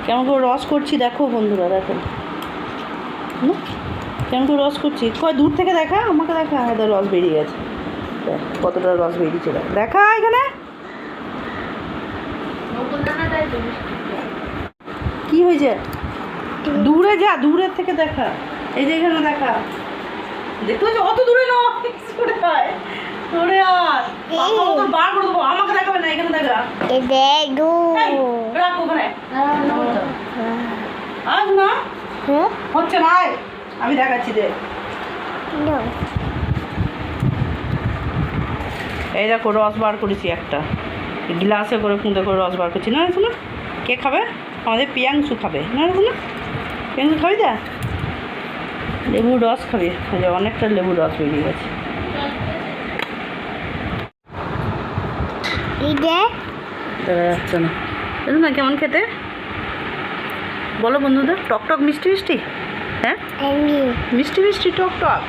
কেমন করে রস করছি দেখো বন্ধুরা, দেখো কেমন করে রস করছি। কয় দূর থেকে দেখা, আমাকে দেখা, এদের রস বেরিয়ে গেছে, দেখ কতটা রস বেরিয়েছে, দেখা এখানে কি হয়েছে। দূরে যা, দূরের থেকে দেখা, এই যে এখানে দেখা, দেখতে পাচ্ছ অত দূরে নয়, সরে আর বার করে দেবো, আমাকে দেখাবে না, এখানে দেখা, রাখ ওখানে, আজ না হচ্ছে না, আমি দেখাচ্ছি দে। এই দেখো রস বার করেছি একটা গ্লাসে করে, খুঁজে করে রস বার করছি। না শোনো, কে খাবে? আমাদের পিয়াংশু খাবে। না শোনো, পিয়াংশু খাবি দা, লেবুর রস খাবি, অনেকটা লেবুর রস বেরিয়ে গেছে। দেখা যাচ্ছে না, দেখুন না কেমন খেতে, বলো বন্ধুদের, টক টক মিষ্টি মিষ্টি, হ্যাঁ মিষ্টি মিষ্টি টক টক।